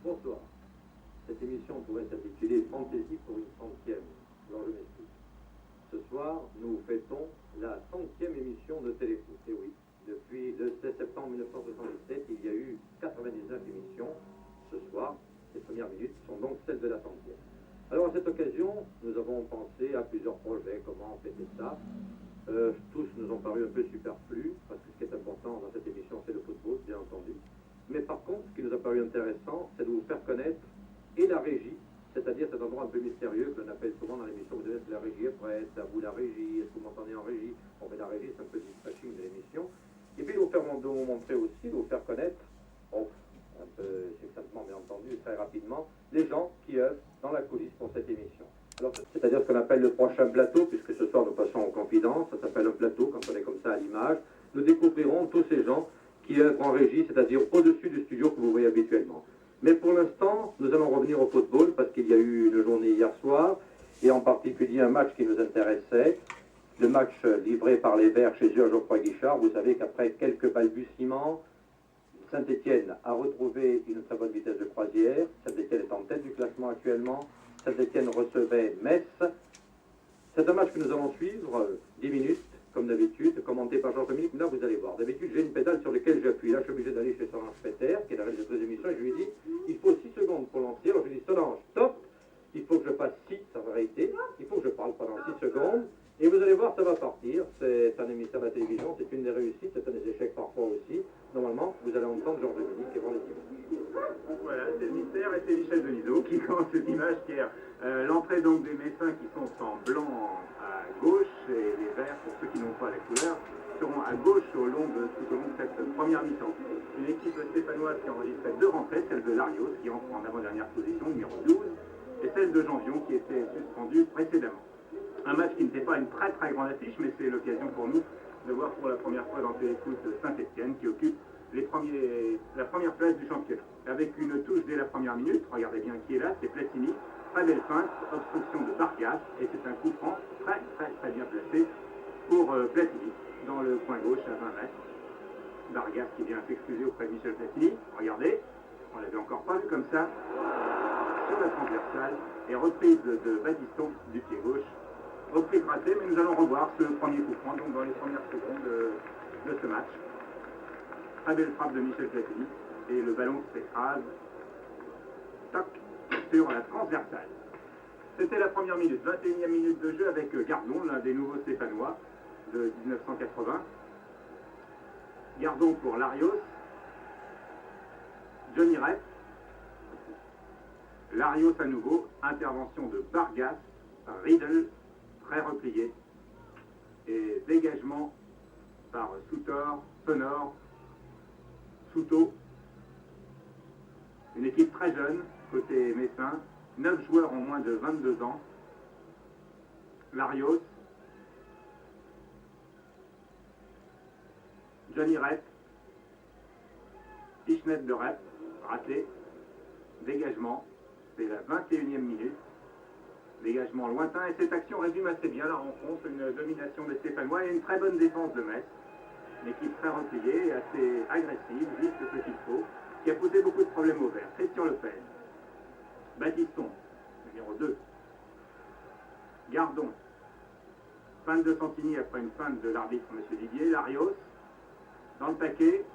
Bonsoir. Cette émission pourrait s'intituler Fantaisie pour une centième. Alors je m'explique. Ce soir, nous fêtons la 100e émission de Téléfoot. Et oui, depuis le 16 septembre 1977, il y a eu 99 émissions. Ce soir, les premières minutes sont donc celles de la 100e. Alors à cette occasion, nous avons pensé à plusieurs projets, comment fêter ça. Tous nous ont paru un peu superflus, parce que ce qui est important dans cette émission, c'est le football, bien entendu. Mais par contre, ce qui nous a paru intéressant, c'est de vous faire connaître et la régie, c'est-à-dire cet endroit un peu mystérieux que l'on appelle souvent dans l'émission, vous devez être la régie est prête, à vous la régie, est-ce que vous m'entendez en régie? On fait la régie, c'est un peu le dispatching de l'émission. Et puis de vous montrer aussi, de vous faire connaître, un peu succinctement bien entendu, très rapidement, les gens qui œuvrent dans la coulisse pour cette émission. Alors, c'est-à-dire ce qu'on appelle le prochain plateau, puisque ce soir nous passons en confidence, ça s'appelle un plateau quand on est comme ça à l'image. Nous découvrirons tous ces gens qui œuvrent en régie, c'est-à-dire au-dessus du studio que vous voyez habituellement. Mais pour l'instant, nous allons revenir au football, parce qu'il y a eu une journée hier soir, et en particulier un match qui nous intéressait, le match livré par les Verts chez eux à Geoffroy Guichard. Vous savez qu'après quelques balbutiements, Saint-Étienne a retrouvé une très bonne vitesse de croisière. Saint-Étienne est en tête du classement actuellement. Saint-Étienne recevait Metz. C'est un match que nous allons suivre 10 minutes, comme d'habitude, commenté par Jean-Dominique. Là, vous allez voir. D'habitude, j'ai une pédale sur laquelle j'appuie. Là, je suis obligé d'aller chez Solange Peter, qui est la réalisatrice d'émission, et je lui dis, il faut 6 secondes pour lancer. Alors, je lui dis, Solange, stop. Il faut que je fasse 6, ça va arrêter. Il faut que je parle pendant 6 secondes. Et vous allez voir, ça va partir. C'est un émissaire de la télévision, c'est une des réussites, c'est un des échecs parfois aussi. Normalement, vous allez entendre Jean-Dominique et voir les images. Voilà, c'est le mystère et c'est Michel Denisot qui commence cette image qui est l'entrée donc des Messins qui sont en blanc à gauche et les verts, pour ceux qui n'ont pas la couleur, seront à gauche tout au long de cette première mi-temps. Une équipe stéphanoise qui enregistrait 2 rentrées, celle de Larios qui entre en avant-dernière position, numéro 12, et celle de Janvion qui était suspendue précédemment. Un match qui n'était pas une très très grande affiche, mais c'est l'occasion pour nous de voir pour la première fois dans Téléfoot Saint-Étienne qui occupe la première place du championnat. Avec une touche dès la première minute, regardez bien qui est là, c'est Platini, très belle feinte, obstruction de Vargas, et c'est un coup franc très très très bien placé pour Platini, dans le coin gauche à 20 mètres. Vargas qui vient s'excuser auprès de Michel Platini, regardez, on l'avait encore pas vu comme ça, sur la transversale, et reprise de Battiston du pied gauche. Reprise ratée, mais nous allons revoir ce premier coup franc donc dans les premières secondes de ce match. Très belle frappe de Michel Platini et le ballon s'écrase toc sur la transversale. C'était la première minute, 21e minute de jeu avec Gardon, l'un des nouveaux Stéphanois de 1980. Gardon pour Larios, Johnny Rep, Larios à nouveau, intervention de Vargas, Riedel, très replié, et dégagement par Soutor, Sonor, Souto. Une équipe très jeune, côté Messin, 9 joueurs ont moins de 22 ans. Larios, Johnny Rep, Ichnet de Rep, raté, dégagement, c'est la 21e minute. Dégagement lointain, et cette action résume assez bien la rencontre, une domination des Stéphanois et une très bonne défense de Metz. Une équipe très repliée, assez agressive, juste ce qu'il faut, qui a posé beaucoup de problèmes au vert. Christian Lepez, Battiston, numéro 2, Gardon, feinte de Santini après une feinte de l'arbitre M. Didier, Larios, dans le paquet,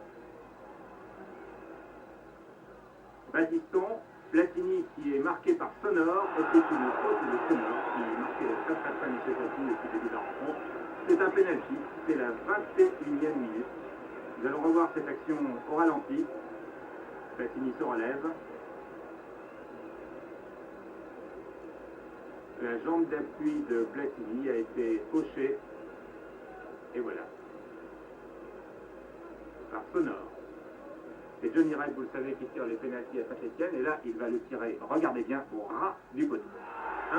Battiston, Platini qui est marqué par Sonor, et c'est une faute de Sonor qui marquait très très très Michel Platini depuis le début de la rencontre. C'est un penalty, c'est la 21e minute. Nous allons revoir cette action au ralenti. Platini se relève. La jambe d'appui de Platini a été fauchée. Et voilà. Par Sonor. C'est Johnny Rep, vous le savez, qui tire les pénaltys à Saint-Étienne. Et là, il va le tirer, regardez bien, au ras du poteau. 1-0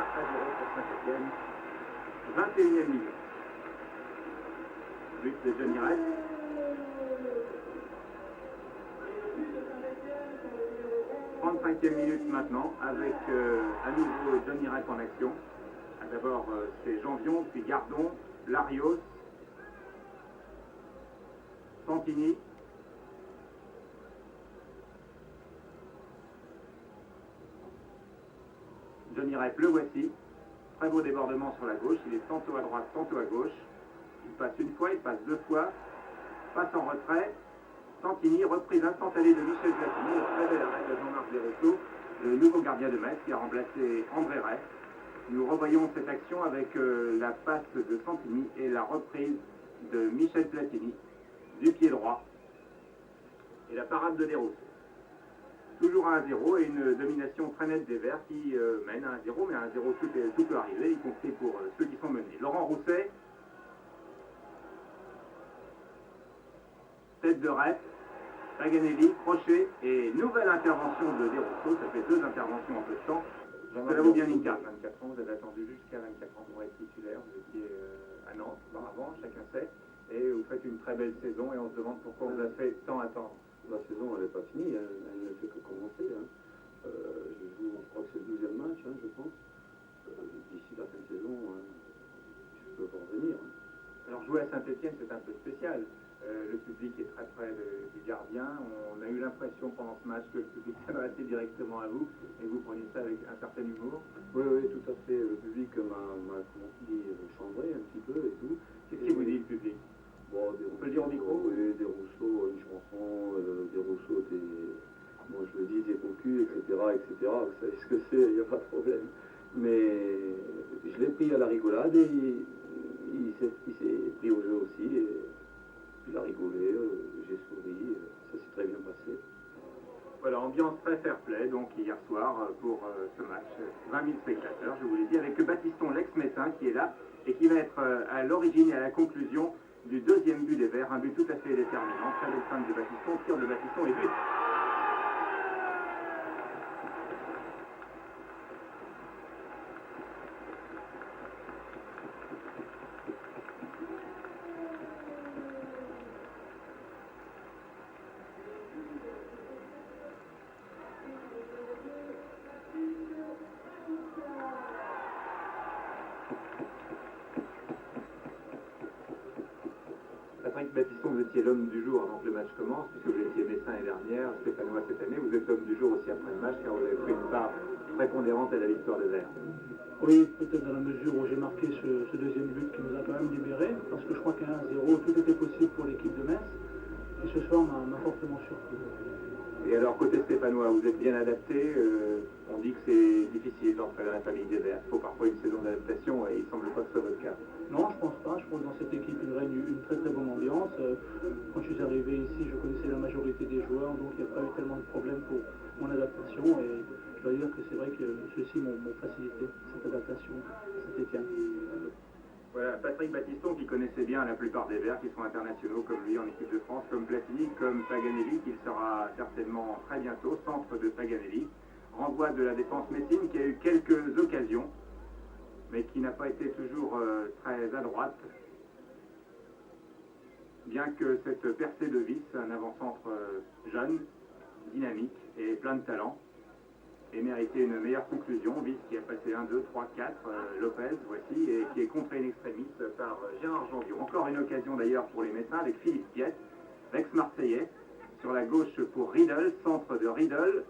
pour Saint-Étienne. 21e minute. But de Johnny Rep. « 35e minute maintenant, avec à nouveau Johnny Rep en action. D'abord, c'est Janvion, puis Gardon, Larios, Santini, Johnny Rep, le voici. Très beau débordement sur la gauche, il est tantôt à droite, tantôt à gauche. Il passe une fois, il passe deux fois, passe en retrait. Santini, reprise instantanée de Michel Platini, le très bel arrêt de Jean-Marc Desrousseaux, le nouveau gardien de Metz qui a remplacé André Ray. Nous revoyons cette action avec la passe de Santini et la reprise de Michel Platini du pied droit et la parade de Desrousseaux. Toujours à 1-0 et une domination très nette des Verts qui mène à 1-0, mais à 1-0 tout peut arriver, y compris pour ceux qui sont menés. Laurent Rousset, tête de Rep, Paganelli, crochet et nouvelle intervention de Desrousseaux. Ça fait 2 interventions en peu de temps. Cela vaut bien une carte. 24 ans, vous avez attendu jusqu'à 24 ans pour être titulaire. Vous étiez à Nantes auparavant, chacun sait. Et vous faites une très belle saison et on se demande pourquoi vous avez fait tant attendre. La saison, elle n'est pas finie, elle ne fait que commencer. Je joue, je crois que c'est le 12e match, je pense. D'ici la fin de saison, je peux pas revenir. Alors jouer à Saint-Etienne, c'est un peu spécial. Le public est très près du gardien. On a eu l'impression pendant ce match que le public s'adressait directement à vous et vous preniez ça avec un certain humour. Oui, tout à fait. Le public m'a chambré un petit peu et tout. Qu'est-ce qu'il vous dit, le public? Bon, on peut le dire au micro? Oui, Desrousseaux, une chanson, Desrousseaux, bon, je le dis, des cocus, etc., etc. Vous savez ce que c'est, il n'y a pas de problème. Mais je l'ai pris à la rigolade et il s'est pris au jeu aussi. Et il a rigolé, j'ai souri, ça s'est très bien passé. Voilà, ambiance très fair-play, donc hier soir pour ce match. 20 000 spectateurs, je vous l'ai dit, avec Baptiston, l'ex-Messin, qui est là et qui va être à l'origine et à la conclusion du deuxième but des Verts, un but tout à fait déterminant. Très belle fin de Baptiston, tir de Baptiston et but. Patrick Baptiston, vous étiez l'homme du jour avant que le match commence, puisque vous étiez Messin l'année dernière, Stéphanois cette année. Vous êtes l'homme du jour aussi après le match, car vous avez pris une part prépondérante à la victoire des Verts. Oui, peut-être dans la mesure où j'ai marqué ce deuxième but qui nous a quand même libérés, parce que je crois qu'à 1-0, tout était possible pour l'équipe de Metz. Et ce soir m'a fortement surpris. Et alors, côté stéphanois, vous êtes bien adapté. On dit que c'est difficile d'entrer dans la famille des Verts. Il faut parfois une saison d'adaptation et il ne semble pas que ce soit votre cas. Non, je pense pas. Je pense que dans cette équipe, il règne une très très bonne ambiance. Quand je suis arrivé ici, je connaissais la majorité des joueurs, donc il n'y a pas eu tellement de problèmes pour mon adaptation. Et je dois dire que c'est vrai que ceux-ci m'ont facilité cette adaptation à Saint-Etienne. Voilà, Patrick Baptiston qui connaissait bien la plupart des Verts qui sont internationaux comme lui en équipe de France, comme Platini, comme Paganelli, qui sera certainement très bientôt, centre de Paganelli. Renvoi de la défense messine qui a eu quelques occasions, mais qui n'a pas été toujours très à droite. Bien que cette percée de Vis, un avant-centre jeune, dynamique et plein de talent, ait mérité une meilleure conclusion. Vis qui a passé 1, 2, 3, 4, Lopez, voici, et qui est contré in extremis par Gérard Janvier. Encore une occasion d'ailleurs pour les Messins avec Philippe Piette, l'ex-Marseillais, sur la gauche pour Riedel, centre de Riedel,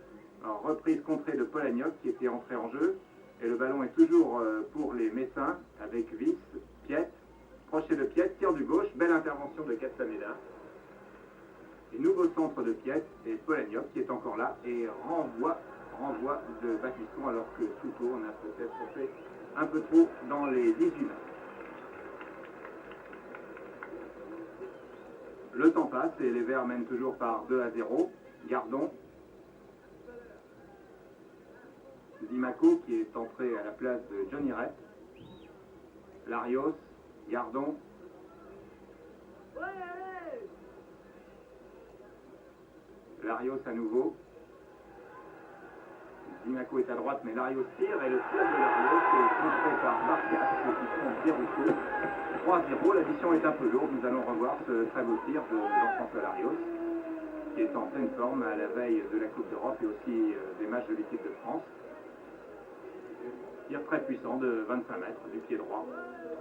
reprise contrée de Polagnoc qui était entré en jeu, et le ballon est toujours pour les Messins avec Vis, Piette, crochet de Piette, tir du gauche, belle intervention de Castaneda. Et nouveau centre de Piette et Polagnoc qui est encore là et renvoi de Baptiston alors que Souto on a peut-être fait un peu trop dans les 18 mètres. Le temps passe et les Verts mènent toujours par 2-0. Gardon. Dimaco qui est entré à la place de Johnny Rep. Larios, Gardon. Larios à nouveau. Dimaco est à droite, mais Larios tire, et le tir de Larios est contré par Vargas, qui prend Desrousseaux. 3-0, l'addition est un peu lourde, nous allons revoir ce très beau tir de Jean-François Larios, qui est en pleine forme à la veille de la Coupe d'Europe et aussi des matchs de l'équipe de France. Tir très puissant de 25 mètres du pied droit.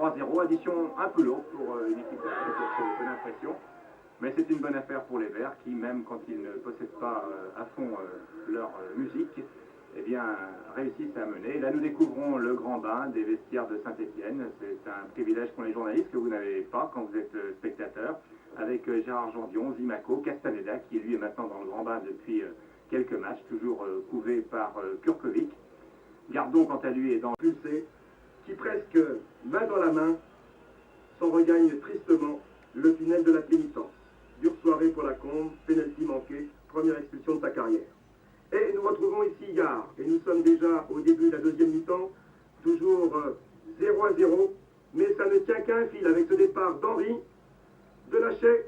3-0, addition un peu lourde pour une équipe de France, j'ai l'impression. Mais c'est une bonne affaire pour les Verts qui, même quand ils ne possèdent pas à fond leur musique, eh bien, réussissent à mener. Là, nous découvrons le grand bain des vestiaires de Saint-Étienne. C'est un privilège pour les journalistes que vous n'avez pas quand vous êtes spectateur, avec Gérard Jandion, Zimaco, Castaneda, qui lui est maintenant dans le grand bain depuis quelques matchs, toujours couvé par Kurkovic. Gardon, quant à lui, est dans le pulsé, qui presque main dans la main s'en regagne tristement le tunnel de la pénitence. Dure soirée pour la Combe, pénalty manqué, première expulsion de sa carrière. Et nous retrouvons ici Yard, et nous sommes déjà au début de la deuxième mi-temps, toujours 0-0, mais ça ne tient qu'à un fil avec ce départ d'Henry, de Lachet.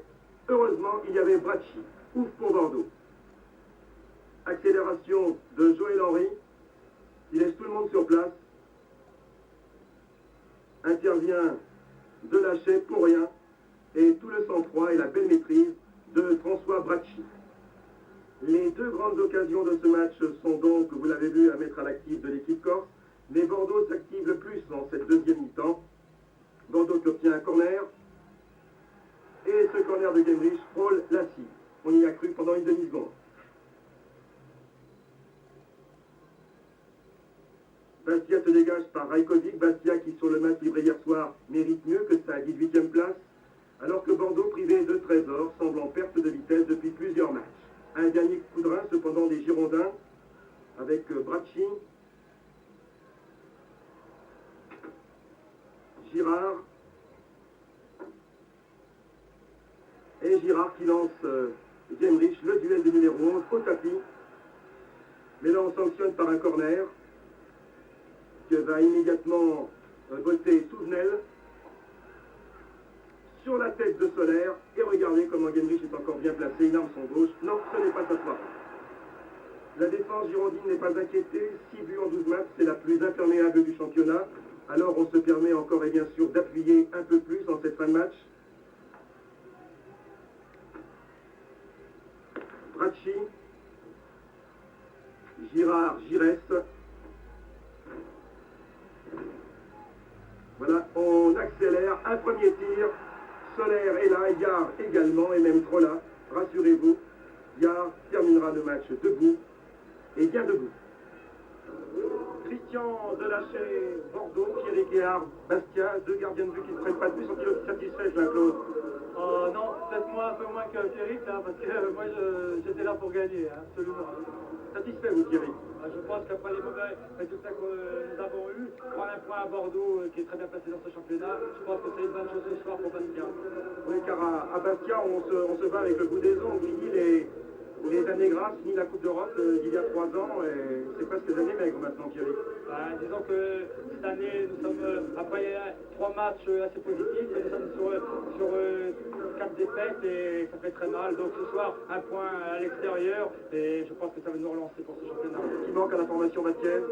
Heureusement, il y avait Bracci, ouf pour Bordeaux. Accélération de Joël Henry, qui laisse tout le monde sur place. Intervient de Lachet pour rien, et tout le sang-froid et la belle maîtrise de François Bracci. Les deux grandes occasions de ce match sont donc, vous l'avez vu, à mettre à l'actif de l'équipe corse, mais Bordeaux s'active le plus dans cette deuxième mi-temps. Bordeaux qui obtient un corner, et ce corner de Genrich frôle la cible. On y a cru pendant une demi-seconde. Bastia se dégage par Rajkovic. Bastia qui sur le match livré hier soir mérite mieux que sa 18e place, alors que Bordeaux, privé de trésor, semble en perte de vitesse depuis plusieurs matchs. Un dernier coup de rein cependant des Girondins avec Bracci, Girard et Girard qui lance Genrich, le duel de numéro 11 au tapis. Mais là on sanctionne par un corner que va immédiatement voter Souvenel sur la tête de Solaire. Et regardez comment Genrich est encore bien placé, il arme son gauche. Non, ce n'est pas sa soirée. La défense girondine n'est pas inquiétée. 6 buts en 12 matchs, c'est la plus imperméable du championnat. Alors on se permet encore et bien sûr d'appuyer un peu plus dans cette fin de match. Bracci, Girard, Giresse. Voilà, on accélère, un premier tir, Solaire est là, Yard également, et même trop là, rassurez-vous, Yard terminera le match debout, et bien debout. Christian Delachet, Bordeaux, Pierre Guéard, Bastia, deux gardiens de but qui ne prennent pas de but, sont-ils satisfaits, Jean-Claude? Non, peut-être moi, un peu moins que Thierry, là, parce que moi j'étais là pour gagner, hein, absolument. Satisfait, vous, Thierry? Je pense qu'après les mauvais résultats que nous avons eus, prendre un point à Bordeaux qui est très bien placé dans ce championnat, je pense que c'est une bonne chose ce soir pour Bastia. Oui, car à Bastia, on se bat avec le bout des ongles, on finit les années grasses, fini la Coupe d'Europe d'il y a 3 ans, et c'est presque des années maigres maintenant, Thierry. Disons que cette année, nous sommes, après 3 matchs assez positifs, nous sommes sur 4 défaites et ça fait très mal. Donc ce soir, un point à l'extérieur et je pense que ça va nous relancer pour ce championnat. Qui manque à la formation bastiaise?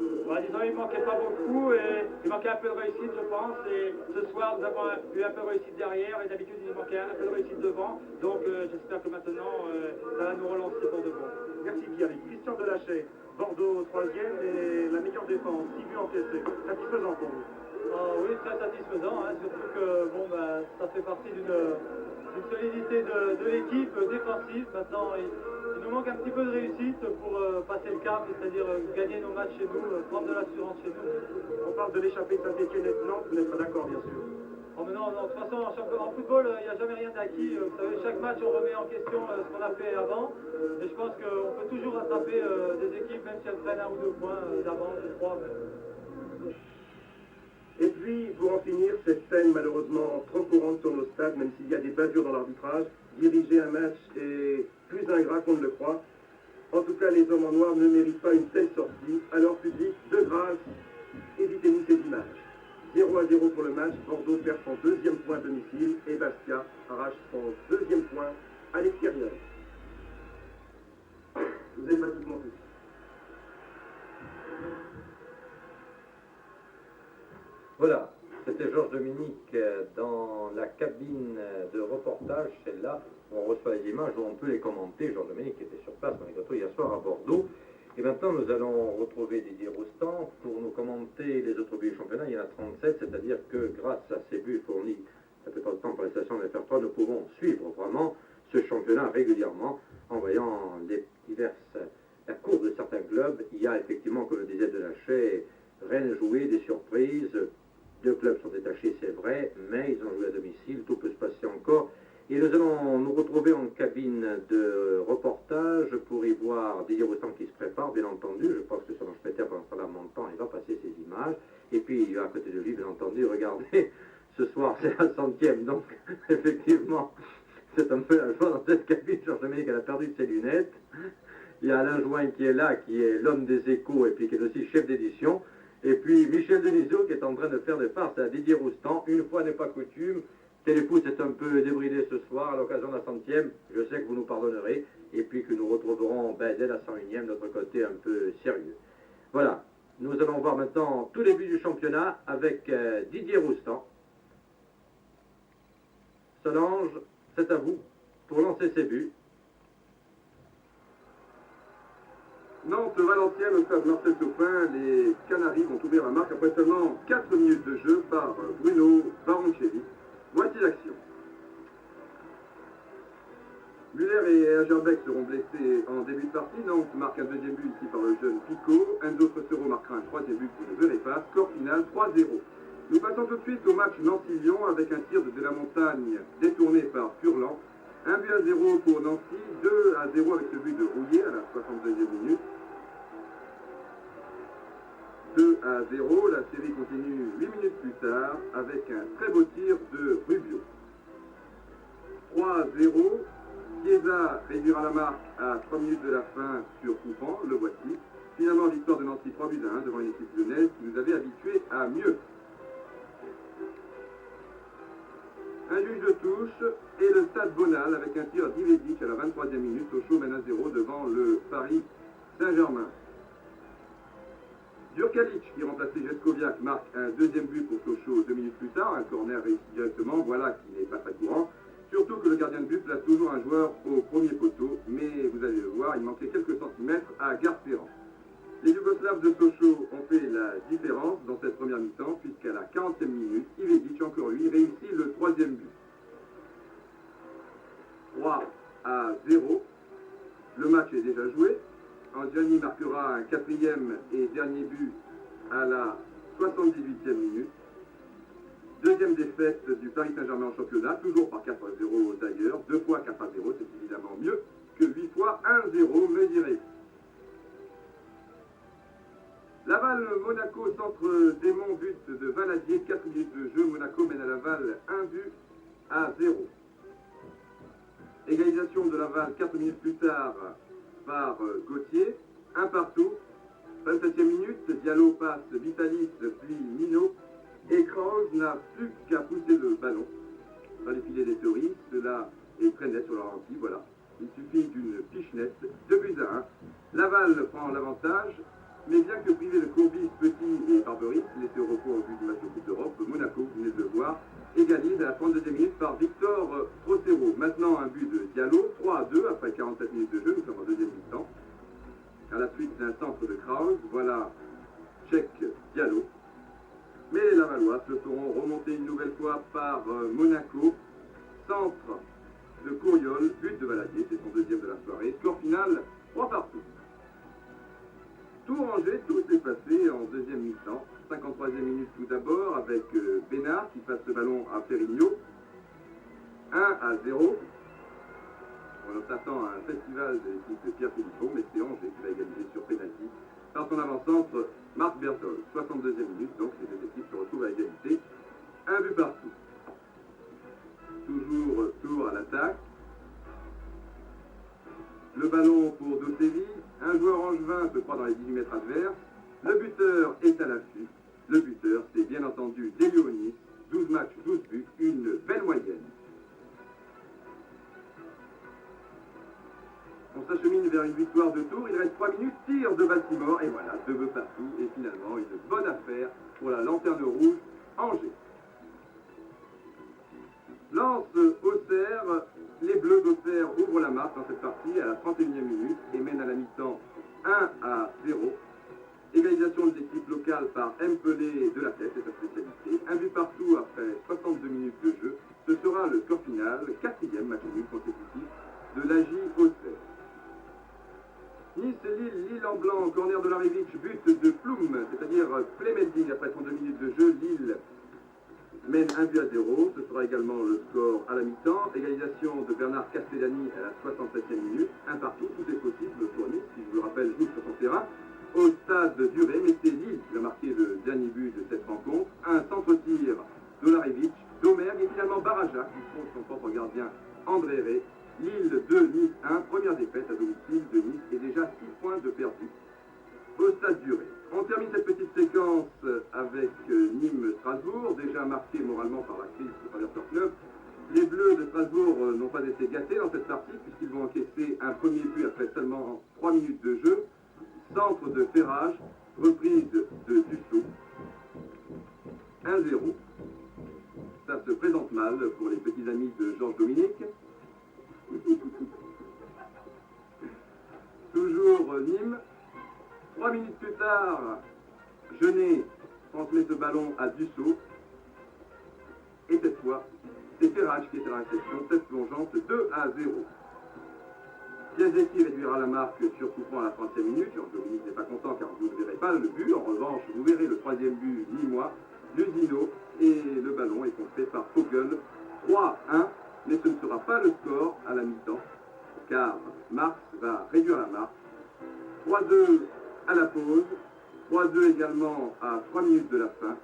Disons, il ne manquait pas beaucoup et il manquait un peu de réussite, je pense. Et ce soir, nous avons eu un peu de réussite derrière et d'habitude, il manquait un peu de réussite devant. Donc j'espère que maintenant, ça va nous relancer pour de bon. Merci Thierry. Christian Delachet, Bordeaux 3e et la meilleure défense, 6 buts encaissés. Satisfaisant pour vous? Oui, très satisfaisant, hein, surtout que ça fait partie d'une solidité de l'équipe défensive. Maintenant, il nous manque un petit peu de réussite pour passer le cap, c'est-à-dire gagner nos matchs chez nous, prendre de l'assurance chez nous. On parle de l'échappée de Saint-Étienne et de Nantes, vous n'êtes pas d'accord bien sûr? Mais non, de toute façon, en football, il n'y a jamais rien d'acquis. Vous savez, chaque match, on remet en question ce qu'on a fait avant. Et je pense qu'on peut toujours rattraper des équipes, même si elles prennent 1 ou 2 points d'avance, je crois. Et puis, pour en finir, cette scène malheureusement trop courante sur nos stades, même s'il y a des bavures dans l'arbitrage, diriger un match est plus ingrat qu'on ne le croit. En tout cas, les hommes en noir ne méritent pas une telle sortie. Alors, public, de grâce, évitez-nous ces images. 0-0 pour le match, Bordeaux perd son 2e point à domicile et Bastia arrache son 2e point à l'extérieur. Vous avez pratiquement tout. Voilà, c'était Georges Dominique dans la cabine de reportage, celle-là, où on reçoit les images, où on peut les commenter. Georges Dominique était sur place malgré tout hier soir à Bordeaux. Et maintenant, nous allons retrouver Didier Roustan pour nous commenter les autres buts du championnat. Il y en a 37, c'est-à-dire que grâce à ces buts fournis la plupart du temps par les stations de FR3, nous pouvons suivre vraiment ce championnat régulièrement en voyant les diverses la course de certains clubs, il y a effectivement, comme le disait Delachet, rien joué, des surprises. 2 clubs sont détachés, c'est vrai, mais ils ont joué à domicile, tout peut se passer encore. Et nous allons nous retrouver en cabine de reportage pour y voir Didier Roustan qui se prépare, bien entendu. Je pense que Solange Peter, pendant ce temps-là, montant, il va passer ses images. Et puis, il va à côté de lui, bien entendu, regardez, ce soir, c'est la 100e. Donc, effectivement, c'est un peu la joie dans cette cabine. Georges-Dominique, elle a perdu ses lunettes. Il y a Alain Join qui est là, qui est l'homme des échos et puis qui est aussi chef d'édition. Et puis, Michel Denisot qui est en train de faire des farces à Didier Roustan. Une fois n'est pas coutume. Téléfoot est un peu débridé ce soir à l'occasion de la 100e. Je sais que vous nous pardonnerez. Et puis que nous retrouverons dès la 101e notre côté un peu sérieux. Voilà. Nous allons voir maintenant tout début du championnat avec Didier Roustan. Solange, c'est à vous pour lancer ses buts. Nantes-Valenciennes au stade Marcel Taupin, les Canaries vont ouvrir la marque après seulement 4 minutes de jeu par Bruno Baroncelli. Voici l'action. Muller et Agerbeck seront blessés en début de partie. Nantes marque un deuxième but ici par le jeune Picot. Enzo Tressero marquera un troisième but, vous ne verrez pas. Score final 3-0. Nous passons tout de suite au match Nancy-Lyon avec un tir de la Montagne détourné par Furlan. 1 but à 0 pour Nancy, 2 à 0 avec ce but de Rouillet à la 62e minute. 2 à 0, la série continue 8 minutes plus tard avec un très beau tir de Rubio. 3 à 0, Chiesa réduira la marque à 3 minutes de la fin sur coup franc, le voici. Finalement, victoire de Nancy 3 buts à 1 devant une équipe lyonnaise qui nous avait habitués à mieux. Un juge de touche et le stade Bonal avec un tir d'Ivedic à la 23e minute. Sochaux mène à 0 devant le Paris Saint-Germain. Djurkalic qui remplaçait Jetkoviak marque un deuxième but pour Sochaux 2 minutes plus tard. Un corner réussi directement, voilà qui n'est pas très courant. Surtout que le gardien de but place toujours un joueur au premier poteau, mais vous allez le voir, il manquait quelques centimètres à Garceran. Les Yougoslaves de Sochaux ont fait la différence dans cette première mi-temps, puisqu'à la 40e minute, Ivedic, encore lui, réussit le troisième but. 3 à 0. Le match est déjà joué. Angiani marquera un quatrième et dernier but à la 78e minute. Deuxième défaite du Paris Saint-Germain en championnat, toujours par 4 à 0 d'ailleurs. 2 fois 4 à 0, c'est évidemment mieux que 8 fois 1-0, me direz-vous. Laval-Monaco, centre Démon, but de Valadier, 4 minutes de jeu. Monaco mène à Laval 1 but à 0. Égalisation de Laval 4 minutes plus tard par Gauthier, 1 partout. 27e minute, Diallo passe Vitalis puis Nino. Et Kraus n'a plus qu'à pousser le ballon dans les filets des Théories. Cela est très net sur le ralenti, voilà. Il suffit d'une pichenette, 2 buts à 1. Laval prend l'avantage. Mais bien que privé de Courbis, Petit et Barberis, laissé au repos en vue du match de Coupe d'Europe, Monaco, vous venez de le voir, égalise à la 32e minute par Victor Trocero. Maintenant un but de Diallo, 3 à 2 après 47 minutes de jeu, nous sommes en deuxième mi-temps. À la suite d'un centre de Kraus, voilà Tchèque Diallo. Mais les Lavallois se feront remonter une nouvelle fois par Monaco. Centre de Couriol, but de Valadier, c'est son deuxième de la soirée. Score final, 3 partout. Tout rangé, tout s'est passé en deuxième mi-temps. 53e minute tout d'abord avec Bénard qui passe le ballon à Perigno. 1 à 0. On s'attend à un festival de l'équipe de Pierre Philippon, mais c'est Angers qui va égaliser sur pénalty par son avant-centre Marc Bertol. 62e minute, donc les deux équipes se retrouvent à égalité. 1 but partout. Toujours tour à l'attaque. Le ballon pour Dosevi. Un joueur angevin se croit dans les 18 mètres adverses. Le buteur est à l'affût. Le buteur, c'est bien entendu Delionis. 12 matchs, 12 buts, une belle moyenne. On s'achemine vers une victoire de Tours. Il reste 3 minutes, tir de Baltimore. Et voilà, 2 buts partout. Et finalement, une bonne affaire pour la lanterne rouge Angers. Lance Auxerre. Les Bleus d'Auxerre ouvrent la marque dans cette partie à la 31e minute et mènent à la mi-temps 1 à 0. Égalisation de l'équipe locale par Empelé de la tête, c'est sa spécialité. 1 but partout après 62 minutes de jeu. Ce sera le score final, 4e match nul consécutif de l'AJ Auxerre. Nice-Lille, Lille en blanc, corner de Larevic, but de Ploum, c'est-à-dire Plemelding après 32 minutes de jeu. Lille mène 1-0. Ce sera également le score à la mi-temps. Égalisation de Bernard Castellani à la 67e minute. Un partout, tout est possible pour Nice, si je vous le rappelle, nous sur son terrain. Au stade Duré, mais c'est Lille qui a marqué le dernier but de cette rencontre. Un centre-tir de Larevic, Domergue et finalement Baraja qui trouve son propre gardien André Rey. Lille 2, Nice 1, première défaite à domicile de Nice et déjà 6 points de perdu au stade Duré. On termine cette petite séquence avec Nîmes-Strasbourg, déjà marqué moralement par la crise qui traverse leur club. Les Bleus de Strasbourg n'ont pas été gâtés dans cette partie puisqu'ils vont encaisser un premier but après seulement 3 minutes de jeu. Centre de Ferrage, reprise de Dussault. 1-0. Ça se présente mal pour les petits amis de Georges Dominique. Toujours Nîmes. 3 minutes plus tard, Genet transmet ce ballon à Dussault. Et cette fois, c'est Ferrage qui est à la réception, tête plongeante 2-0. Piazzetti réduira la marque sur coup franc à la 30e minute. Georges Dominique n'est pas content car vous ne verrez pas le but. En revanche, vous verrez le troisième but lillois, Luzino, et le ballon est contré par Fogel. 3-1, mais ce ne sera pas le score à la mi-temps, car Marx va réduire la marque. 3-2 à la pause, 3-2 également à 3 minutes de la fin.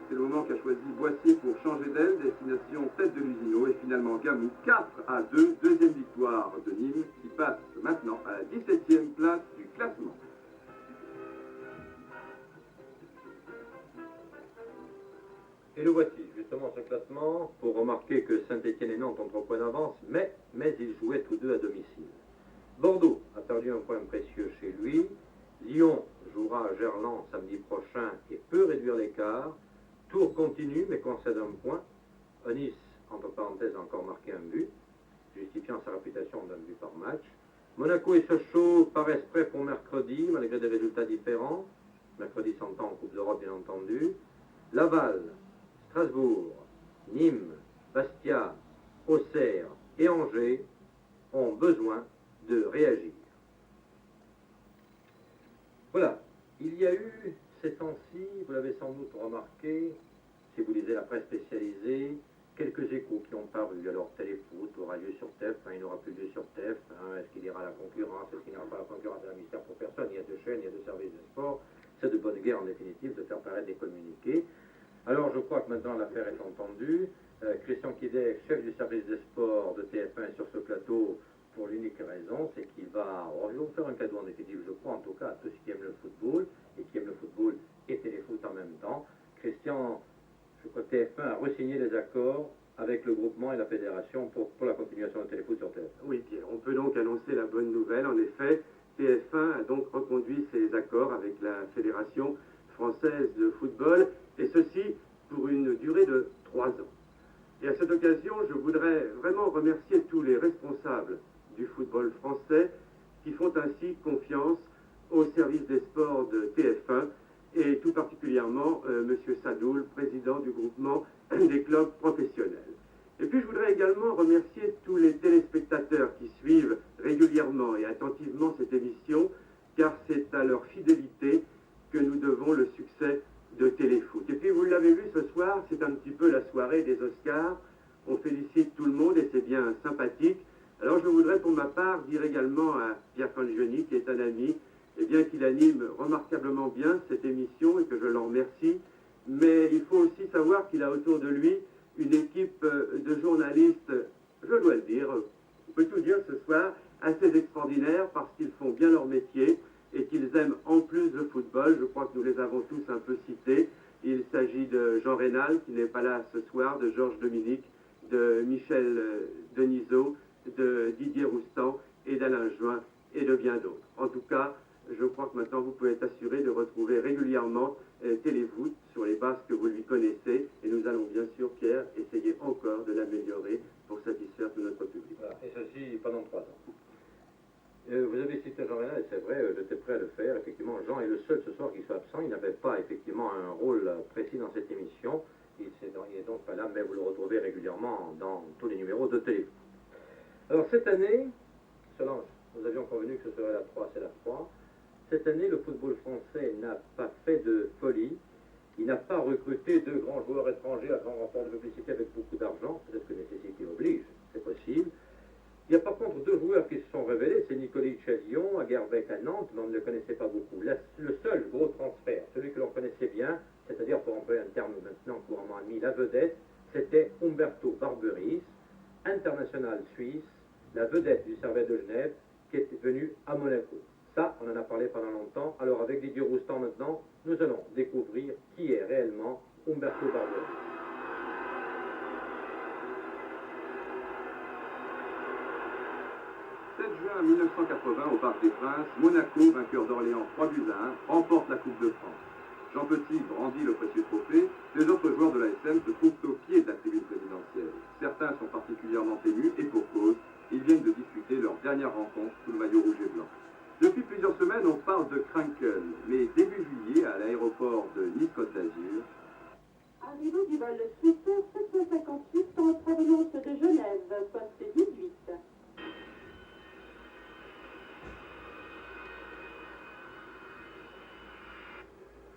C'est le moment qu'a choisi Boissier pour changer d'aile, destination tête de Luzino et finalement Gamou, 4-2, deuxième victoire de Nîmes qui passe maintenant à la 17e place du classement. Et le voici, justement, ce classement, pour remarquer que Saint-Étienne et Nantes ont 3 points d'avance, mais ils jouaient tous deux à domicile. Bordeaux a perdu un point précieux chez lui. Lyon jouera à Gerland samedi prochain et peut réduire l'écart. Tours continue, mais concède un point. Nice, entre parenthèses, a encore marqué un but, justifiant sa réputation d'un but par match. Monaco et Sochaux paraissent prêts pour mercredi, malgré des résultats différents. Mercredi s'entend en Coupe d'Europe, bien entendu. Laval, Strasbourg, Nîmes, Bastia, Auxerre et Angers ont besoin de réagir. Voilà, il y a eu ces temps-ci, vous l'avez sans doute remarqué, si vous lisez la presse spécialisée, quelques échos qui ont paru. Alors Téléfoot aura lieu sur TF1, il n'aura plus lieu sur TF1, est-ce qu'il ira à la concurrence, est-ce qu'il n'ira pas à la concurrence, c'est un mystère pour personne, il y a 2 chaînes, il y a 2 services de sport, c'est de bonne guerre en définitive de faire paraître des communiqués. Alors je crois que maintenant l'affaire est entendue. Christian Kidet, chef du service des sports de TF1 est sur ce plateau pour l'unique raison, c'est qu'il va vous faire un cadeau en définitive, je crois en tout cas à tous ceux qui aiment le football et qui aiment le football et téléfoot en même temps. Christian, je crois que TF1 a re-signé les accords avec le groupement et la fédération pour la continuation de téléfoot sur TF1. Oui, Pierre, on peut donc annoncer la bonne nouvelle. En effet, TF1 a donc reconduit ses accords avec la Fédération française de football, et ceci pour une durée de 3 ans. Et à cette occasion, je voudrais vraiment remercier tous les responsables du football français qui font ainsi confiance au service des sports de TF1 et tout particulièrement M. Sadoul, président du groupement des clubs professionnels. Et puis je voudrais également remercier tous les téléspectateurs qui suivent régulièrement et attentivement cette émission, car c'est à leur fidélité que nous devons le succès de Téléfoot. Et puis vous l'avez vu ce soir, c'est un petit peu la soirée des Oscars. On félicite tout le monde et c'est bien sympathique. Alors je voudrais pour ma part dire également à Pierre Fangioni, qui est un ami, et bien qu'il anime remarquablement bien cette émission et que je l'en remercie, mais il faut aussi savoir qu'il a autour de lui une équipe de journalistes, je dois le dire, on peut tout dire ce soir, assez extraordinaire parce qu'ils font bien leur métier et qu'ils aiment en plus le football. Je crois que nous les avons tous un peu cités. Il s'agit de Jean Rénal, qui n'est pas là ce soir, de Georges Dominique, de Michel Denisot, de Didier Roustan et d'Alain Join et de bien d'autres. En tout cas, je crois que maintenant vous pouvez être assuré de retrouver régulièrement Téléfoot sur les bases que vous lui connaissez, et nous allons bien sûr, Pierre, essayer encore de l'améliorer pour satisfaire tout notre public. Voilà. Et ceci pendant 3 ans. Vous avez cité Jean Rénal, et c'est vrai, j'étais prêt à le faire. Effectivement, Jean est le seul ce soir qui soit absent. Il n'avait pas effectivement un rôle précis dans cette émission. Il n'est donc pas là, mais vous le retrouvez régulièrement dans tous les numéros de Téléfoot. Alors cette année, Solange, nous avions convenu que ce serait la 3, c'est la 3. Cette année, le football français n'a pas fait de folie. Il n'a pas recruté deux grands joueurs étrangers à grand rapport de publicité avec beaucoup d'argent. Peut-être que nécessité oblige, c'est possible. Il y a par contre deux joueurs qui se sont révélés, c'est Nikolic à Lyon, à Gerbeck à Nantes, mais on ne le connaissait pas beaucoup. Le seul gros transfert, celui que l'on connaissait bien, c'est-à-dire pour employer un terme maintenant couramment admis, la vedette, c'était Umberto Barberis, international suisse, la vedette du Servette de Genève, qui est venu à Monaco. Ça, on en a parlé pendant longtemps. Alors avec Didier Roustan maintenant, nous allons découvrir qui est réellement Umberto Barberis. 7 juin 1980, au Parc des Princes, Monaco, vainqueur d'Orléans 3-1, remporte la Coupe de France. Jean Petit brandit le précieux trophée. Les autres joueurs de l'ASM se trouvent au pied de la tribune présidentielle. Certains sont particulièrement émus et pour cause, ils viennent de disputer leur dernière rencontre sous le maillot rouge et blanc. Depuis plusieurs semaines, on parle de Krankel, mais début juillet, à l'aéroport de Nice-Côte d'Azur, arrivée du vol Suisse 758 en provenance de Genève, poste 18.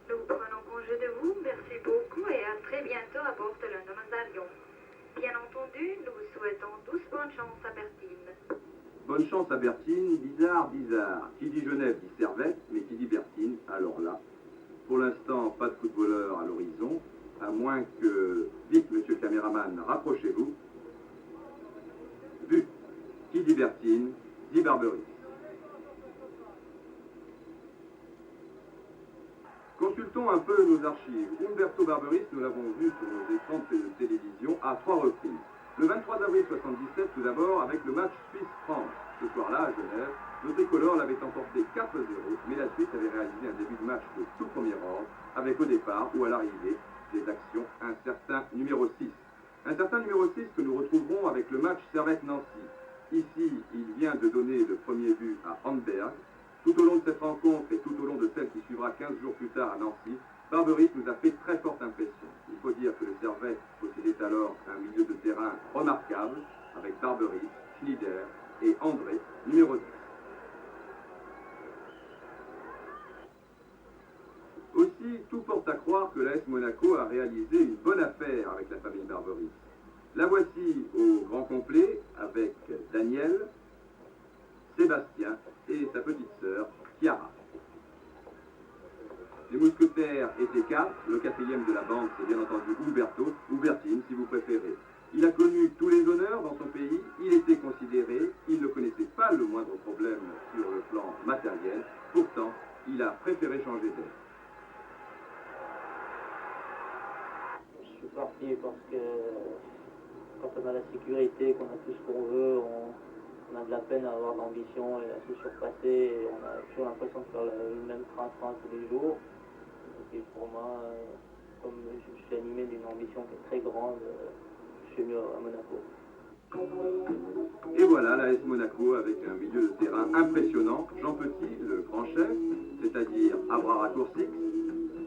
Nous prenons congé de vous, merci beaucoup et à très bientôt à bord de l'un de nos avions. Bien entendu, nous vous souhaitons tous bonne chance à Bertine. bonne chance à Bertine, bizarre. Qui dit Genève dit Servette, mais qui dit Bertine, alors là. Pour l'instant, pas de footballeur à l'horizon, à moins que... Vite, monsieur le caméraman, rapprochez-vous. But. Qui dit Bertine, dit Barberis. Consultons un peu nos archives. Umberto Barberis, nous l'avons vu sur nos écrans de télévision à 3 reprises. Le 23 avril 1977, tout d'abord, avec le match Suisse-France. Ce soir-là, à Genève, le tricolore l'avait emporté 4-0, mais la Suisse avait réalisé un début de match de tout premier ordre, avec au départ ou à l'arrivée des actions un certain numéro 6. Un certain numéro 6 que nous retrouverons avec le match Servette-Nancy. Ici, il vient de donner le premier but à Handberg. Tout au long de cette rencontre et tout au long de celle qui suivra 15 jours plus tard à Nancy, Barberis nous a fait très forte impression. Il faut dire que le Servette possédait alors un milieu de terrain remarquable, avec Barberis, Schneider et André, numéro 10. Aussi, tout porte à croire que l'AS Monaco a réalisé une bonne affaire avec la famille Barberis. La voici au grand complet avec Daniel, Sébastien et sa petite sœur, Chiara. Les mousquetaires étaient 4, le quatrième de la bande c'est bien entendu Umberto, ou Bertine si vous préférez. Il a connu tous les honneurs dans son pays, il était considéré, il ne connaissait pas le moindre problème sur le plan matériel, pourtant il a préféré changer d'air. Je suis parti parce que quand on a la sécurité, qu'on a tout ce qu'on veut, on a de la peine à avoir de l'ambition et à se surpasser et on a toujours l'impression de faire le même train-train tous les jours. Et pour moi, comme je suis animé d'une ambition qui est très grande, je suis mieux à Monaco. Et voilà l'AS Monaco avec un milieu de terrain impressionnant. Jean Petit, le grand chef, c'est-à-dire à bras raccourcis.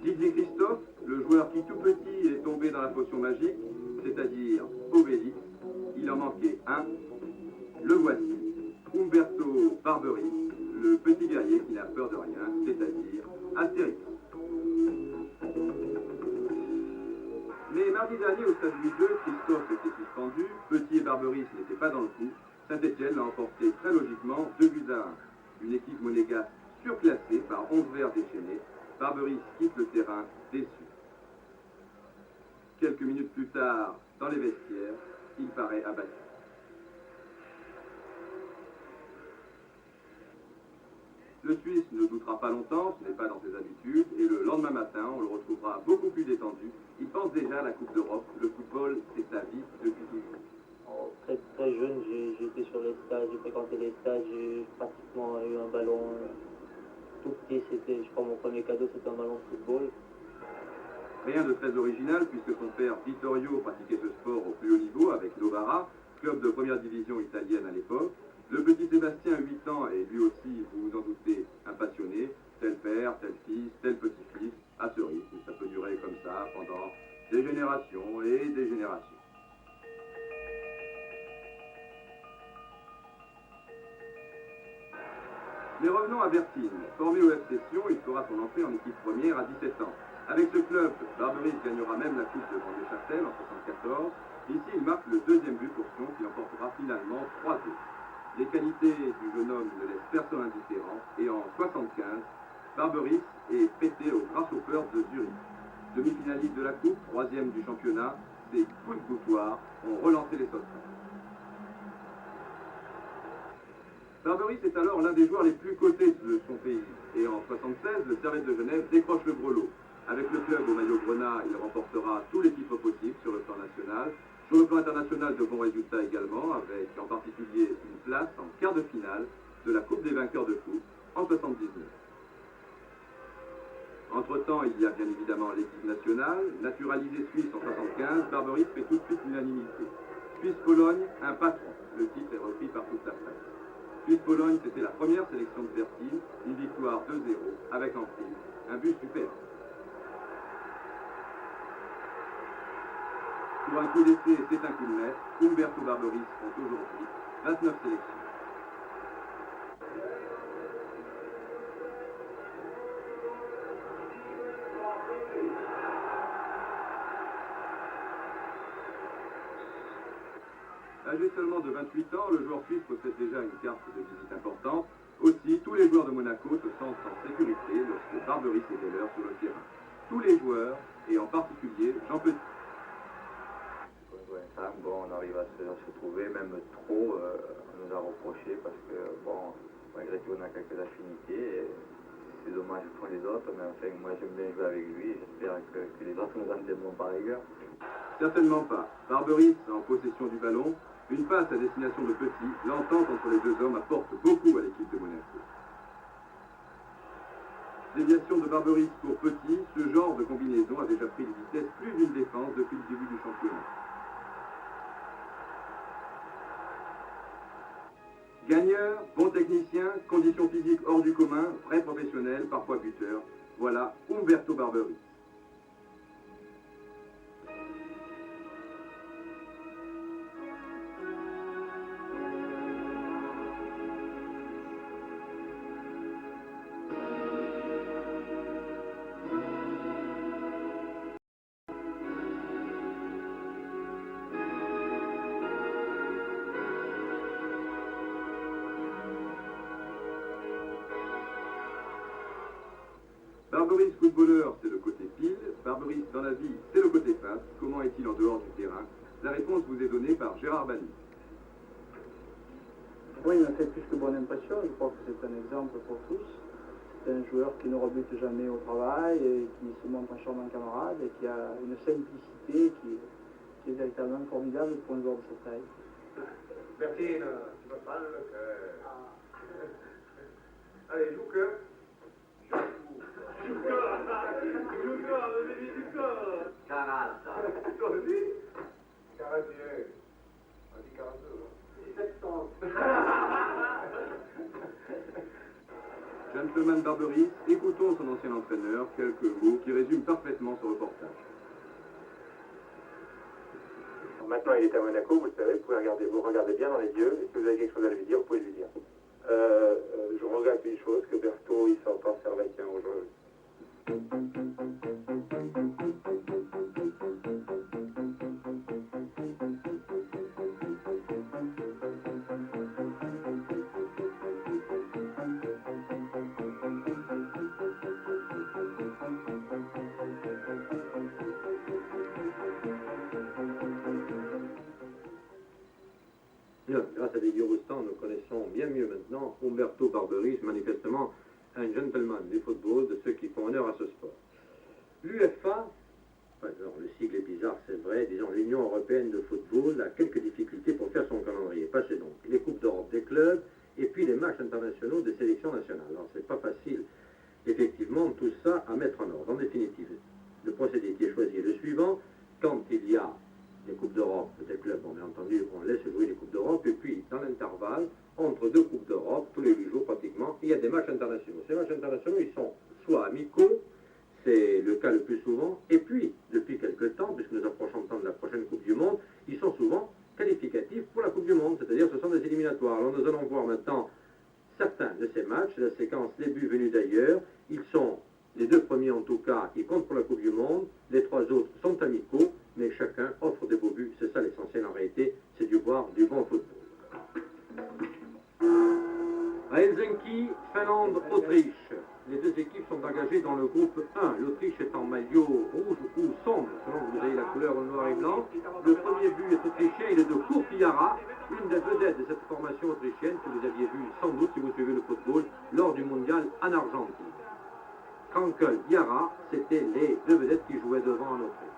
Didier Christophe, le joueur qui tout petit est tombé dans la potion magique, c'est-à-dire Obélix. Il en manquait un. Le voici, Umberto Barberis, le petit guerrier qui n'a peur de rien, c'est-à-dire Astérix. Mais mardi dernier, au stade Louis II, Christophe était suspendu, Petit et Barberis n'étaient pas dans le coup. Saint-Etienne l'a emporté très logiquement 2-1. Une équipe monégasque surclassée par 11 verts déchaînés. Barberis quitte le terrain déçu. Quelques minutes plus tard, dans les vestiaires, il paraît abattu. Le Suisse ne doutera pas longtemps, ce n'est pas dans ses habitudes, et le lendemain matin, on le retrouvera beaucoup plus détendu. Il pense déjà à la Coupe d'Europe. Le football, c'est sa vie depuis toujours. Très, très jeune, j'ai été sur les stages, j'ai fréquenté les stages, j'ai pratiquement eu un ballon tout petit. C'était, je crois, mon premier cadeau, c'était un ballon de football. Rien de très original, puisque son père Vittorio pratiquait ce sport au plus haut niveau avec Novara, club de première division italienne à l'époque. Le petit Sébastien, 8 ans, et lui aussi, vous vous en doutez, un passionné, tel père, tel fils, tel petit-fils, à ce rythme. Ça peut durer comme ça pendant des générations et des générations. Mais revenons à Bertine. Formé au FC Sion, il fera son entrée en équipe première à 17 ans. Avec ce club, Barberis gagnera même la Coupe de Vendée-Châtel en 1974. Ici, il marque le deuxième but pour Sion qui emportera finalement 3-2. Les qualités du jeune homme ne laissent personne indifférent et en 1975, Barberis est pété au Grasshopper de Zurich. Demi-finaliste de la Coupe, troisième du championnat, ses coups de boutoir ont relancé les sauterelles. Barberis est alors l'un des joueurs les plus cotés de son pays. Et en 1976, le Servette de Genève décroche le grelot. Avec le club au maillot grenat, il remportera tous les titres possibles sur le plan national. Sur le plan international, de bons résultats également, avec en particulier une place en quart de finale de la Coupe des vainqueurs de coupe en 1979. Entre-temps, il y a bien évidemment l'équipe nationale. Naturalisé suisse en 1975, Barberis fait tout de suite l'unanimité. Suisse-Pologne, un patron. Le titre est repris par toute la presse. Suisse-Pologne, c'était la première sélection de Bertine, une victoire 2-0 avec en prime un but superbe. Pour un coup d'essai, c'est un coup de maître. Umberto Barberis compte aujourd'hui 29 sélections. Âgé seulement de 28 ans, le joueur suisse possède déjà une carte de visite importante. Aussi, tous les joueurs de Monaco se sentent en sécurité lorsque Barberis est de l'heure sur le terrain. Tous les joueurs, et en particulier Jean Petit. Quand on joue ensemble, bon, on arrive à se trouver, même trop, on nous a reproché parce que, bon, malgré tout, on a quelques affinités. C'est dommage pour les autres, mais enfin, moi j'aime bien jouer avec lui. J'espère que les autres nous en tiendront par rigueur. Certainement pas. Barberis, en possession du ballon, une passe à destination de Petit, l'entente entre les deux hommes apporte beaucoup à l'équipe de Monaco. Déviation de Barberis pour Petit, ce genre de combinaison a déjà pris une vitesse plus d'une défense depuis le début du championnat. Gagneur, bon technicien, conditions physiques hors du commun, vrai professionnel, parfois buteur. Voilà Umberto Barberis. Barberis footballeur, c'est le côté pile. Barberis dans la vie, c'est le côté face. Comment est-il en dehors du terrain? La réponse vous est donnée par Gérard Bani. Oui, il m'a fait plus que bonne impression. Je crois que c'est un exemple pour tous. C'est un joueur qui ne rebute jamais au travail, et qui se montre un charmant camarade et qui a une simplicité qui est véritablement formidable pour un joueur de cette taille. Bertine, tu me parles le cœur. Allez, joue cœur. Carata. Toi aussi? 41. On dit 42. 70. Gentleman Barberis, écoutons son ancien entraîneur, quelques mots qui résument parfaitement ce reportage. Maintenant, il est à Monaco, vous le savez, vous regardez bien dans les yeux, et si vous avez quelque chose à lui dire, vous pouvez lui dire. Je regrette une chose, que Berthaud, il sort pas servaquin aujourd'hui. Grâce à des Eurostans, nous connaissons bien mieux maintenant Umberto Barberis, manifestement un gentleman du football, de ceux qui font honneur à ce sport. L'UEFA, alors le sigle est bizarre, c'est vrai, disons l'Union européenne de football a quelques difficultés pour faire son calendrier. Passez donc les Coupes d'Europe des clubs et puis les matchs internationaux des sélections nationales. Alors c'est pas facile, effectivement, tout ça à mettre en ordre. En définitive, le procédé qui est choisi est le suivant: quand il y a des Coupes d'Europe des clubs, bon, bien entendu, on laisse jouer les Coupes d'Europe, et puis dans l'intervalle, entre deux Coupes d'Europe, tous les 8 jours pratiquement, il y a des matchs internationaux. Ces matchs internationaux, ils sont soit amicaux, c'est le cas le plus souvent, et puis, depuis quelque temps, puisque nous approchons le temps de la prochaine Coupe du Monde, ils sont souvent qualificatifs pour la Coupe du Monde, c'est-à-dire ce sont des éliminatoires. Alors nous allons voir maintenant certains de ces matchs, la séquence les buts venus d'ailleurs. Ils sont les deux premiers en tout cas qui comptent pour la Coupe du Monde. Les trois autres sont amicaux, mais chacun offre des beaux buts. C'est ça l'essentiel en réalité, c'est du voir du bon football. À Helsinki, Finlande, Autriche. Les deux équipes sont engagées dans le groupe 1. L'Autriche est en maillot rouge ou sombre, selon que vous avez la couleur noir et blanc. Le premier but est autrichien, il est de Kurt Jara, une des vedettes de cette formation autrichienne que vous aviez vu sans doute si vous suivez le football lors du mondial en Argentine. Krankel, Jara, c'était les deux vedettes qui jouaient devant en Autriche.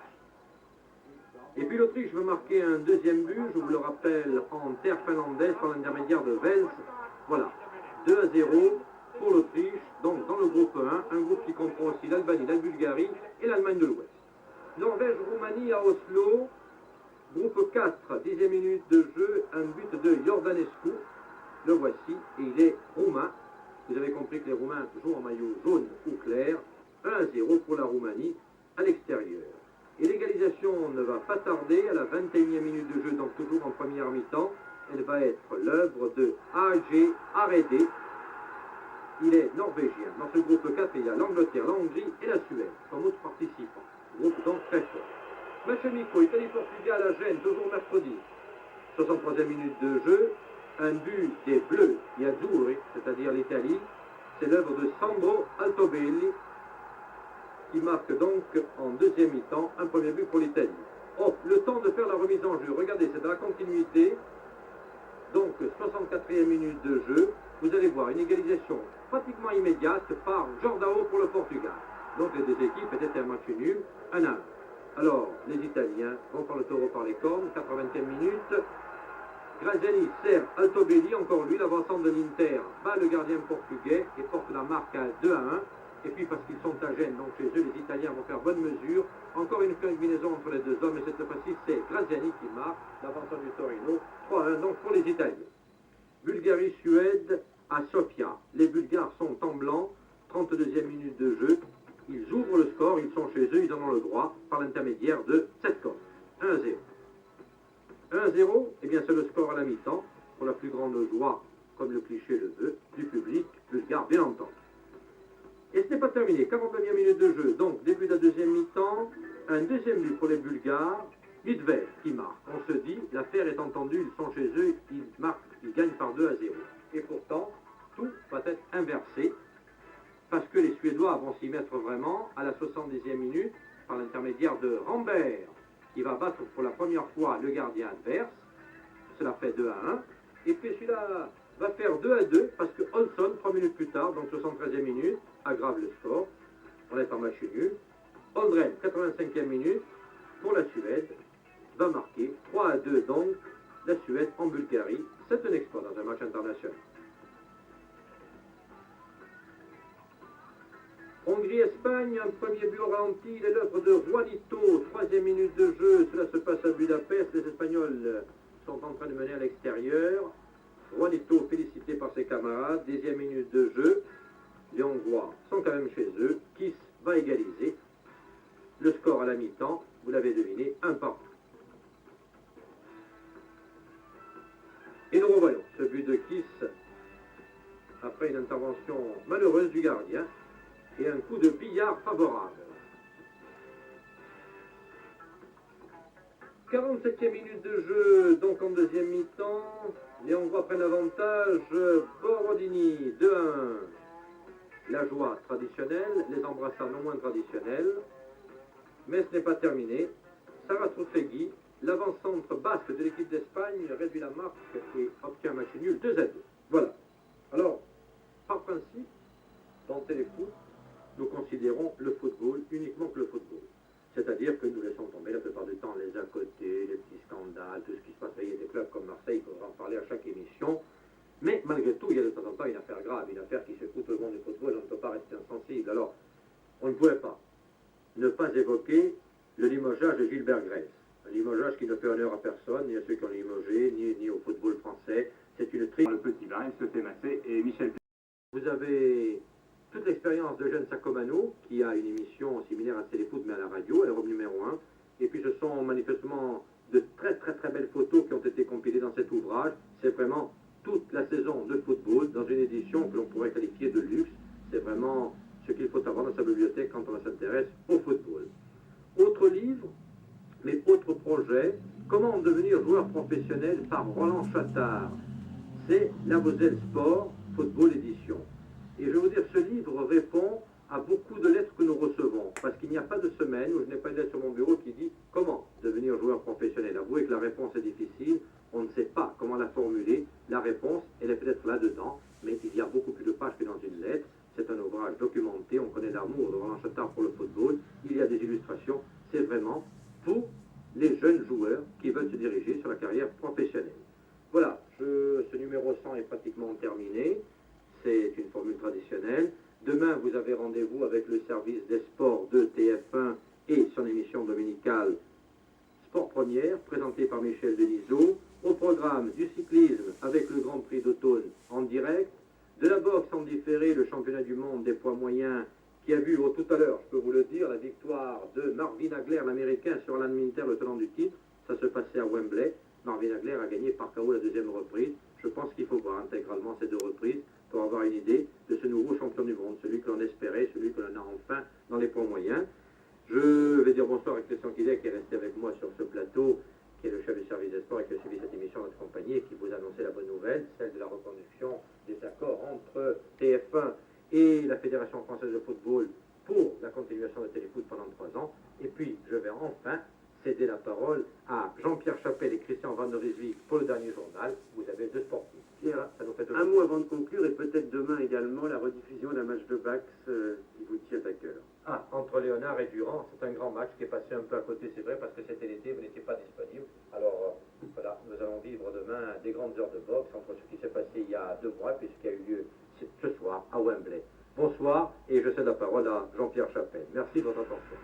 Et puis l'Autriche veut marquer un deuxième but, je vous le rappelle, en terre finlandaise par l'intermédiaire de Vels. Voilà, 2-0 pour l'Autriche, donc dans le groupe 1, un groupe qui comprend aussi l'Albanie, la Bulgarie et l'Allemagne de l'Ouest. Norvège-Roumanie à Oslo, groupe 4, 10e minute de jeu, un but de Iordanescu, le voici, et il est roumain. Vous avez compris que les Roumains jouent en maillot jaune ou clair, 1-0 pour la Roumanie à l'extérieur. Et l'égalisation ne va pas tarder, à la 21e minute de jeu, donc toujours en première mi-temps, elle va être l'œuvre de A.G. Aredé. Il est norvégien. Dans ce groupe 4, il y a l'Angleterre, la Hongrie et la Suède comme autres participants. Groupe donc très fort. Match amico, Italie-Portugal à Gênes, toujours mercredi. 63e minute de jeu. Un but des Bleus, et Azzurri, c'est-à-dire l'Italie. C'est l'œuvre de Sandro Altobelli qui marque donc en deuxième mi-temps un premier but pour l'Italie. Oh, le temps de faire la remise en jeu. Regardez, c'est dans la continuité. Donc, 64e minute de jeu. Vous allez voir une égalisation pratiquement immédiate par Jordao pour le Portugal. Donc, les deux équipes étaient un match nul, 1-1. Alors, les Italiens vont faire le taureau par les cornes, 80e minute. Graziani sert Altobelli, encore lui, l'avancement de l'Inter, bat le gardien portugais et porte la marque à 2-1. Et puis parce qu'ils sont à Gênes, donc chez eux, les Italiens vont faire bonne mesure. Encore une combinaison entre les deux hommes, et cette fois-ci, c'est Graziani qui marque, l'avancement du Torino, 3-1 donc pour les Italiens. Bulgarie-Suède à Sofia. Les Bulgares sont en blanc, 32e minute de jeu. Ils ouvrent le score, ils sont chez eux, ils en ont le droit par l'intermédiaire de Tsetkov. 1-0. 1-0, eh bien c'est le score à la mi-temps, pour la plus grande joie, comme le cliché le veut, du public bulgare, bien entendu. Et ce n'est pas terminé, 49e minute de jeu, donc début de la deuxième mi-temps, un deuxième but pour les Bulgares, Midvev qui marque. On se dit, l'affaire est entendue, ils sont chez eux, ils marquent, ils gagnent par 2-0. Et pourtant, tout va être inversé, parce que les Suédois vont s'y mettre vraiment à la 70e minute, par l'intermédiaire de Rambert, qui va battre pour la première fois le gardien adverse. Cela fait 2-1. Et puis celui-là va faire 2-2 parce que Olsson, 3 minutes plus tard, donc 73e minute, aggrave le score. On est en match nul. Ondren, 85e minute, pour la Suède, va marquer 3-2 donc la Suède en Bulgarie. C'est un exploit dans un match international. Hongrie-Espagne, un premier but au ralenti, il est l'œuvre de Juanito, 3e minute de jeu, cela se passe à Budapest, les Espagnols sont en train de mener à l'extérieur. Juanito félicité par ses camarades, 10e minute de jeu, les Hongrois sont quand même chez eux, Kiss va égaliser, le score à la mi-temps, vous l'avez deviné, 1 partout. Et nous revoyons ce but de Kiss, après une intervention malheureuse du gardien, et un coup de billard favorable. 47e minute de jeu, donc en deuxième mi-temps. Les Hongrois prennent l'avantage. Borodini, 2-1. La joie traditionnelle, les embrassades non moins traditionnelles. Mais ce n'est pas terminé. Sarah Troufegui, l'avant-centre basque de l'équipe d'Espagne, réduit la marque et obtient un match nul 2-2. Voilà. Alors, par principe, dans Téléfoot, nous considérons le football uniquement que le football. C'est-à-dire que nous laissons tomber la plupart du temps les à côté, les petits scandales, tout ce qui se passe. Il y a des clubs comme Marseille, il faudra en parler à chaque émission. Mais malgré tout, il y a de temps en temps une affaire grave, une affaire qui secoue tout le monde du football, on ne peut pas rester insensible. Alors, on ne pouvait pas ne pas évoquer le limogeage de Gilbert Grèce. Un limogeage qui ne fait honneur à personne, ni à ceux qui ont limogé, ni au football français. C'est une triste... Le petit vin, se fait masser, et Michel... Vous avez toute l'expérience de Eugène Sacomano, qui a une émission similaire à Téléfoot, mais à la radio, elle est numéro 1. Et puis ce sont manifestement de très belles photos qui ont été compilées dans cet ouvrage. C'est vraiment toute la saison de football dans une édition que l'on pourrait qualifier de luxe. C'est vraiment ce qu'il faut avoir dans sa bibliothèque quand on s'intéresse au football. Autre livre, mais autre projet, comment devenir joueur professionnel par Roland Chattard. C'est La Moselle Sport, Football Édition. Et je vais vous dire, ce livre répond à beaucoup de lettres que nous recevons, parce qu'il n'y a pas de semaine où je n'ai pas une lettre sur mon bureau qui dit comment devenir joueur professionnel. Avouez que la réponse est difficile, on ne sait pas comment la formuler. La réponse, elle est peut-être là-dedans, mais il y a beaucoup plus de pages que dans une lettre. C'est un ouvrage documenté, on connaît l'amour de Roland Chattard pour le football, il y a des illustrations, c'est vraiment pour les jeunes joueurs qui veulent se diriger sur la carrière professionnelle. Voilà, ce numéro 100 est pratiquement terminé, c'est une formule traditionnelle. Demain, vous avez rendez-vous avec le service des sports de TF1 et son émission dominicale Sport Première, présentée par Michel Denisot. Au programme du cyclisme avec le Grand Prix d'automne en direct, de la boxe en différé, le championnat du monde des poids moyens qui a vu tout à l'heure, je peux vous le dire, la victoire de Marvin Hagler, l'américain, sur Alan Minter, le tenant du titre. Ça se passait à Wembley. Marvin Hagler a gagné par KO la deuxième reprise. Je pense qu'il faut voir intégralement ces deux reprises pour avoir une idée de ce nouveau champion du monde, celui que l'on espérait, celui que l'on a enfin dans les poids moyens. Je vais dire bonsoir à Christian Quidet qui est resté avec moi sur ce plateau, qui est le chef du service des sports et qui a suivi cette émission de notre compagnie et qui vous a annoncé la bonne nouvelle, celle de la reconduction des accords entre TF1 et la Fédération française de football pour la continuation de Téléfoot pendant 3 ans. Et puis, je vais enfin céder la parole à Jean-Pierre Chapelle et Christian Van der Rijswijk pour le dernier journal. Vous avez deux sportifs. Pierre, ça nous fait un mot avant de conclure, et peut-être demain également la rediffusion d'un match de Bax qui vous tient à cœur. Ah, entre Léonard et Durand, c'est un grand match qui est passé un peu à côté, c'est vrai, parce que c'était l'été, vous n'étiez pas disponible. Alors, voilà, nous allons vivre demain des grandes heures de boxe entre ce qui s'est passé il y a 2 mois et ce qui a eu lieu ce soir à Wembley. Bonsoir, et je cède la parole à Jean-Pierre Chapelle. Merci de votre attention.